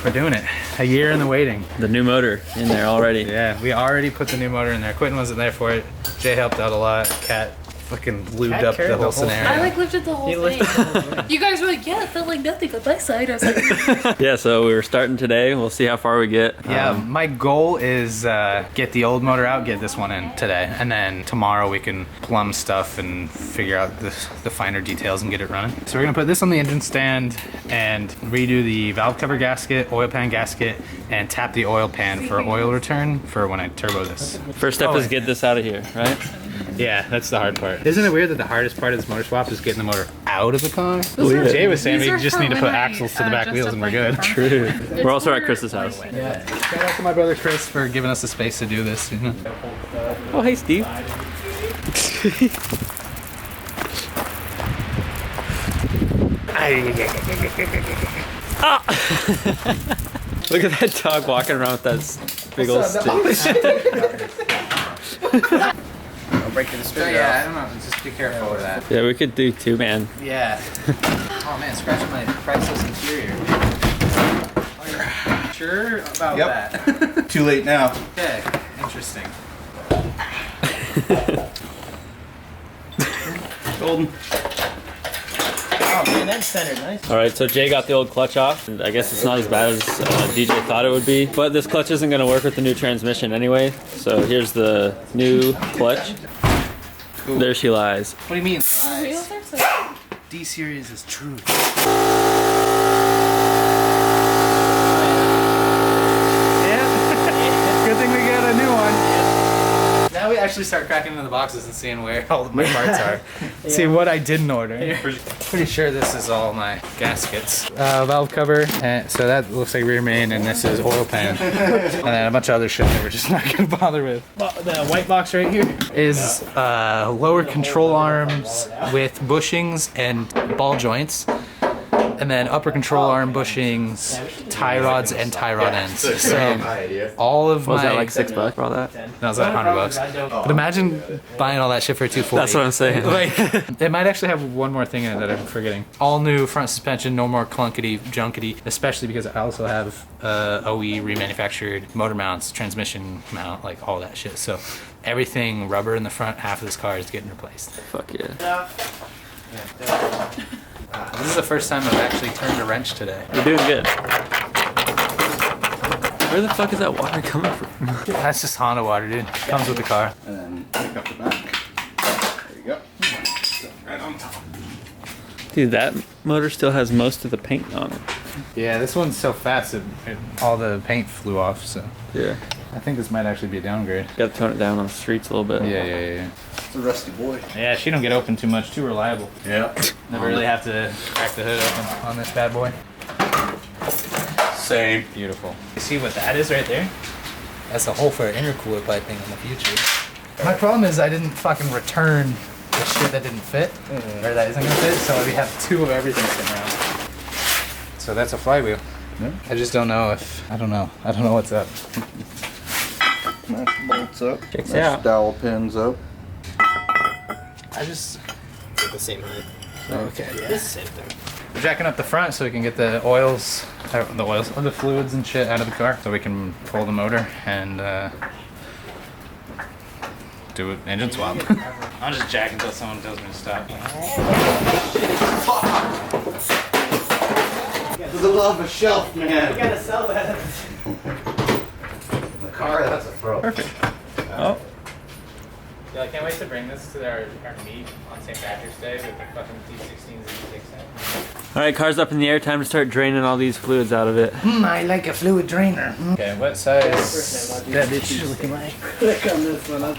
We're doing it. A year in the waiting. The new motor in there already. Yeah, we already put the new motor in there. Quentin wasn't there for it. Jay helped out a lot. Kat fucking lubed up the whole scenario. I like lifted the whole thing. You guys were like, yeah, it felt like nothing on my side. I was like, Yeah, so we're starting today. We'll see how far we get. Yeah, my goal is get the old motor out, get this one in today, and then tomorrow we can plumb stuff and figure out the finer details and get it running. So we're gonna put this on the engine stand and redo the valve cover gasket, oil pan gasket, and tap the oil pan for oil return for when I turbo this. First step is get this out of here, right? Yeah, that's the hard part. Isn't it weird that the hardest part of this motor swap is getting the motor out of the car? are- Jay was saying these we are just for need to when put I, axles to the back wheels and we're good. True. We're also at Chris's house. Yeah. Shout out to my brother Chris for giving us the space to do this. You know? Oh, hey, Steve. Look at that dog walking around with that big old stick. Don't break the straight. Yeah, I don't know. Just be careful with that. Yeah, we could do two, man. Yeah. Oh man, scratching my priceless interior. Are you sure about that? Too late now. Okay, interesting. Golden. Oh man, that's centered nice. All right, so Jay got the old clutch off. And I guess it's not as bad as DJ thought it would be, but this clutch isn't gonna work with the new transmission anyway. So here's the new clutch. Cool. There she lies. What do you mean? wheels are so D series is true. Yeah. Good thing we got a new one. Now we actually start cracking into the boxes and seeing where all of my parts are. See what I didn't order. Pretty sure this is all my gaskets. Valve cover, and so that looks like rear main, and this is oil pan. And then a bunch of other shit that we're just not gonna bother with. The white box right here is lower control arms with bushings and ball joints. And then upper control arm bushings, tie rods, and tie rod ends. So all of What was my that, like $6 for all that? that was like $100. But imagine buying all that shit for $240. That's what I'm saying. Like, it might actually have one more thing in it that I'm forgetting. All new front suspension, no more clunkety junkety. Especially because I also have OE remanufactured motor mounts, transmission mount, like all that shit. So everything rubber in the front half of this car is getting replaced. Fuck yeah. This is the first time I've actually turned a wrench today. You're doing good. Where the fuck is that water coming from? That's just Honda water, dude. Comes with the car. And then pick up the back. There you go. Right on top. Dude, that motor still has most of the paint on it. Yeah, this one's so fast that all the paint flew off, so. Yeah. I think this might actually be a downgrade. Got to tone it down on the streets a little bit. Yeah. It's a rusty boy. Yeah, she don't get open too much, too reliable. Yeah. Never really have to crack the hood open on this bad boy. Same. Beautiful. You see what that is right there? That's a hole for intercooler piping in the future. My problem is I didn't fucking return the shit that didn't fit, or that isn't gonna fit, so we have two of everything sitting around. So that's a flywheel. Yeah. I just don't know if, I don't know what's up. Nice bolts up. Checks Nice out. dowel pins up. I just, The same height. okay, yeah. This same thing. We're jacking up the front so we can get the oils, the fluids and shit out of the car, so we can pull the motor and do an engine swap. I'm just jacking until someone tells me to stop. There's a lot of a shelf, man. Gotta sell that. The car, that's a throw. Perfect. Oh. Yeah, I can't wait to bring this to our meet on St. Patrick's Day with the fucking D16z6. All right, car's up in the air. Time to start draining all these fluids out of it. I like a fluid drainer. Okay, what size that bitch looking like? Click on this one up.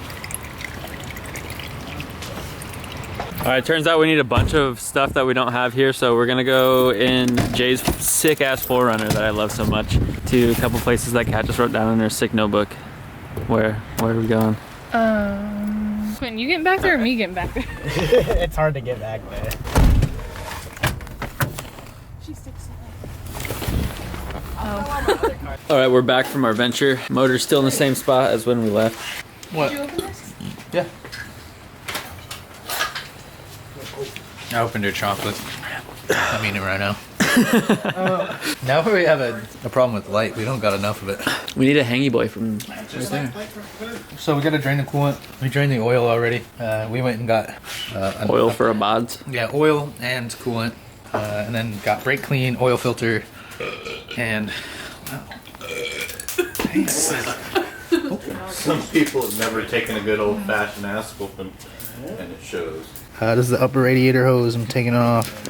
All right, turns out we need a bunch of stuff that we don't have here, so we're gonna go in Jay's sick-ass 4Runner that I love so much to a couple places that Kat just wrote down in her sick notebook. Where are we going? Quentin, you getting back there or me getting back there? It's hard to get back there. She sticks All right, we're back from our venture. Motor's still in the same spot as when we left. What? Did you open this? Yeah. I opened her chocolate. I mean it right now. Now we have a problem with light. We don't got enough of it. We need a hangy boy from right there. So we got to drain the coolant. We drained the oil already. We went and got Oil for a bods. Yeah, oil and coolant, and then got brake clean, oil filter, and Some people have never taken a good old-fashioned ass whooping, and it shows. this is the upper radiator hose. I'm taking it off,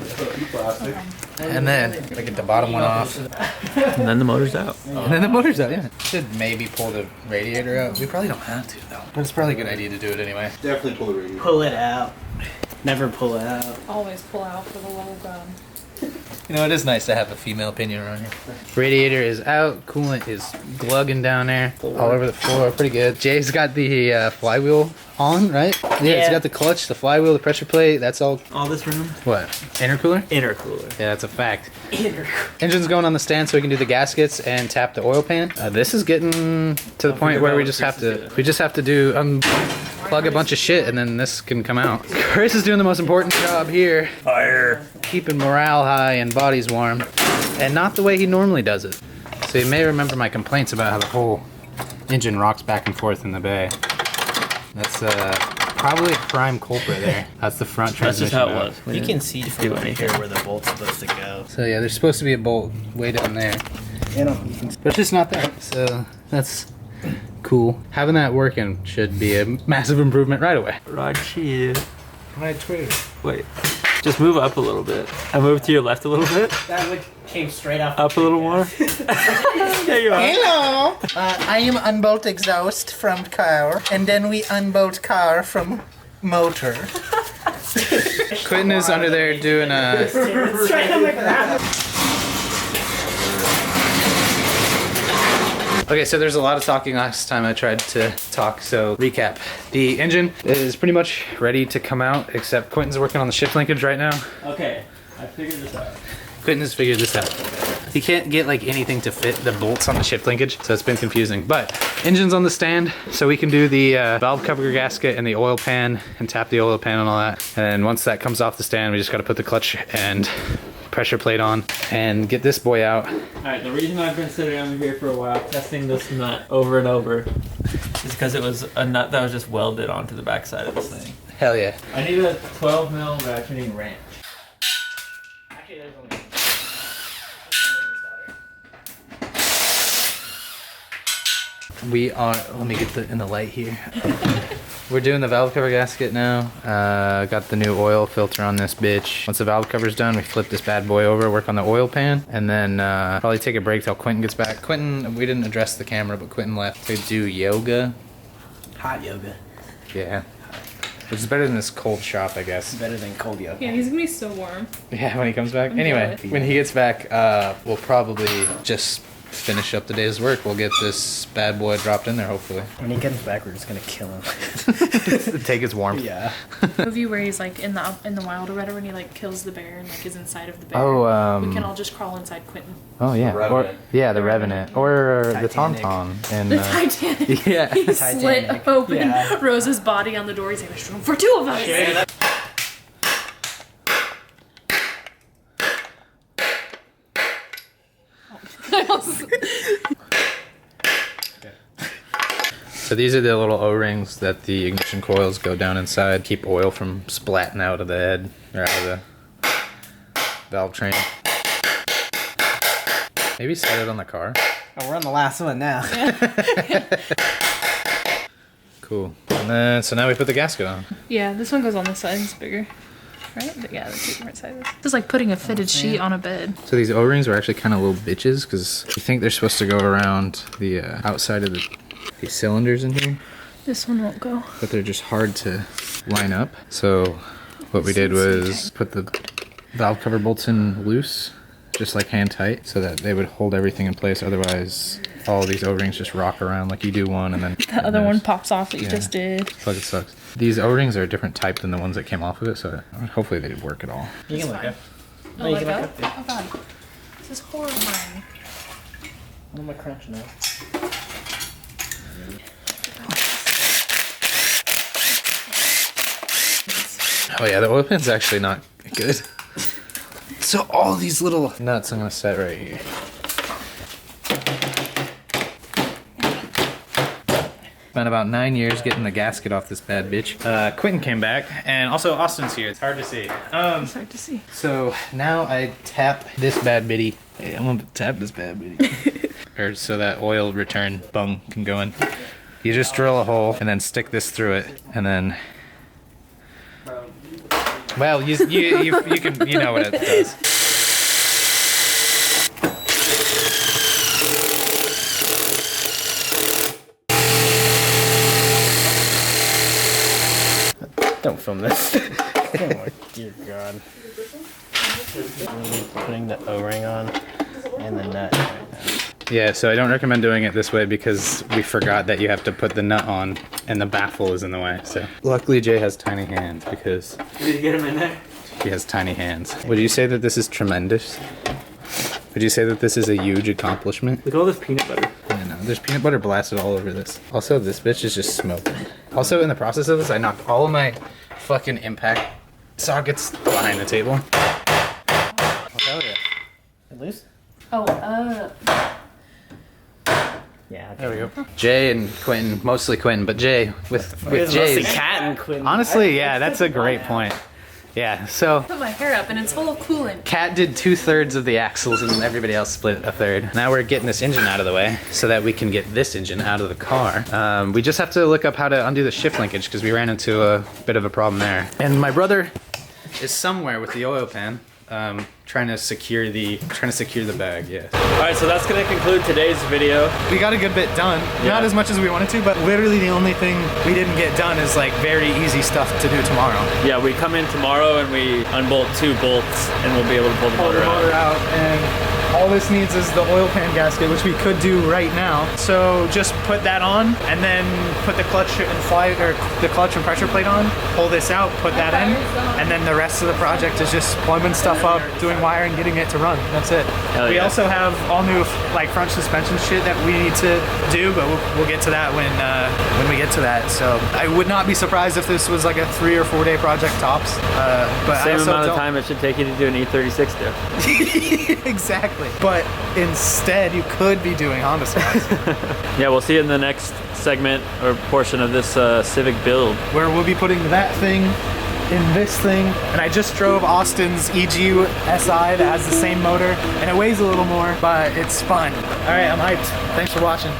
Plastic. and then I get the bottom one off, And then the motor's out. and then the motor's out. Yeah, should maybe pull the radiator out. We probably don't have to though, but it's probably a good idea to do it anyway. Definitely pull the radiator. Pull it out. Never pull it out. Always pull out for the love of God. You know, it is nice to have a female opinion around here. Radiator is out. Coolant is glugging down there. All over the floor. Pretty good. Jay's got the flywheel on, right? Yeah, it's Yeah. got the clutch, the flywheel, the pressure plate. That's all. All this room? What? Intercooler? Intercooler. Yeah, that's a fact. Engine's going on the stand so we can do the gaskets and tap the oil pan. This is getting to the point where we just have to do plug a bunch of shit and then this can come out. Chris is doing the most important job here. Fire. Keeping morale high and bodies warm. And not the way he normally does it. So you may remember my complaints about how the whole engine rocks back and forth in the bay. That's probably a prime culprit there. That's the front That's transmission. just how it valve. was. We You didn't can see do from over anything. here where the bolt's supposed to go. So yeah, there's supposed to be a bolt way down there. But it's just not there. So that's cool. Having that working should be a massive improvement right away. Rod here. My Twitter. Wait. Just move up a little bit. I move to your left a little bit. That would came straight off. Up a little more. There you are. Hello, I am unbolt exhaust from car, and then we unbolt car from motor. Quentin is under there doing a. Okay, so there's a lot of talking last time I tried to talk, so recap. The engine is pretty much ready to come out, except Quentin's working on the shift linkage right now. Okay, I figured this out. Quentin has figured this out. He can't get like anything to fit the bolts on the shift linkage, so it's been confusing. But engine's on the stand, so we can do the valve cover gasket and the oil pan and tap the oil pan and all that. And then once that comes off the stand, we just got to put the clutch and pressure plate on and get this boy out. Alright, the reason I've been sitting over here for a while testing this nut over and over is because it was a nut that was just welded onto the backside of this thing. Hell yeah. I need a 12 mil ratcheting wrench. We are, let me get in the light here. We're doing the valve cover gasket now. Got the new oil filter on this bitch. Once the valve cover's done, we flip this bad boy over, work on the oil pan, and then probably take a break till Quentin gets back. Quentin, we didn't address the camera, but Quentin left to do yoga. Hot yoga. Yeah. Which is better than this cold shop, I guess. Better than cold yoga. Yeah, he's gonna be so warm. Yeah, when he comes back. I'm Anyway, jealous. when he gets back, we'll probably just finish up the day's work. We'll get this bad boy dropped in there, hopefully. When he comes back, we're just gonna kill him. Take its warmth. Yeah. Movie where he's like in the wild or whatever, when he like kills the bear and like is inside of the bear. Oh, we can all just crawl inside Quentin. Oh yeah, The or Revenant. yeah, the Revenant, or the Titanic. Tauntaun, and The Titanic. yeah. He slit Titanic. open Yeah. Rose's body on the door. He's like, "There's room for two of us." So these are the little O-rings that the ignition coils go down inside, keep oil from splatting out of the head or out of the valve train. Maybe set it on the car. Oh, we're on the last one now. Cool. And then so now we put the gasket on. Yeah, this one goes on this side. It's bigger, right? But yeah, the two different sizes. This is like putting a fitted sheet on a bed. So these O-rings are actually kind of little bitches because you think they're supposed to go around the outside of these cylinders in here, This one won't go. but they're just hard to line up. So what we did was put the valve cover bolts in loose, just like hand tight, so that they would hold everything in place. Otherwise, all these O-rings just rock around like you do one and then The other one pops off that you Yeah. just did. Fuck, it sucks. These O-rings are a different type than the ones that came off of it, so hopefully they did work at all. You can look up. Oh, you let can go? look up there. Oh god. This is horrifying. I'm gonna crunch now. Oh yeah, the oil pan's actually not good. So all these little nuts I'm gonna set right here. Spent about 9 years getting the gasket off this bad bitch. Quentin came back, and also Austin's here. It's hard to see. It's hard to see. So now I tap this bad bitty. Hey, I'm gonna tap this bad bitty. Or so that oil return bung can go in. You just drill a hole and then stick this through it, and then. Well, you can you know what it does. Don't film this. Oh dear God. Really putting the O-ring on and the nut right now. Yeah, so I don't recommend doing it this way because we forgot that you have to put the nut on and the baffle is in the way. So luckily Jay has tiny hands because Did you get him in there? he has tiny hands. Would you say that this is tremendous? Would you say that this is a huge accomplishment? Look at all this peanut butter. I know, there's peanut butter blasted all over this. Also, this bitch is just smoking. Also, in the process of this, I knocked all of my fucking impact sockets behind the table. Oh yeah. At least? Oh, Yeah. There we go. Jay and Quentin, mostly Quentin, but Jay with Jay's. Cat and Quinn. Honestly, yeah, that's a great point. Yeah, so put my hair up and it's full of coolant. Kat did 2/3 of the axles and everybody else split a third. Now we're getting this engine out of the way so that we can get this engine out of the car. We just have to look up how to undo the shift linkage because we ran into a bit of a problem there. And my brother is somewhere with the oil pan. Trying to secure the bag, yeah. Alright, so that's gonna conclude today's video. We got a good bit done. Yeah. Not as much as we wanted to, but literally the only thing we didn't get done is like very easy stuff to do tomorrow. Yeah, we come in tomorrow and we unbolt 2 bolts and we'll be able to pull the motor out. And all this needs is the oil pan gasket, which we could do right now. So just put that on and then put the clutch and pressure plate on, pull this out, put that in, and then the rest of the project is just plumbing stuff up, doing wiring, getting it to run. That's it. Hell We yeah. also have all new like front suspension shit that we need to do, but we'll get to that when we get to that. So I would not be surprised if this was like a 3 or 4 day project tops. But I Same also amount of don't- time it should take you to do an E36 do. Exactly. But instead, you could be doing Honda Scots, Yeah, we'll see you in the next segment or portion of this Civic build. where we'll be putting that thing in this thing. And I just drove Austin's EGU SI that has the same motor, and it weighs a little more, but it's fun. All right, I'm hyped. Thanks for watching.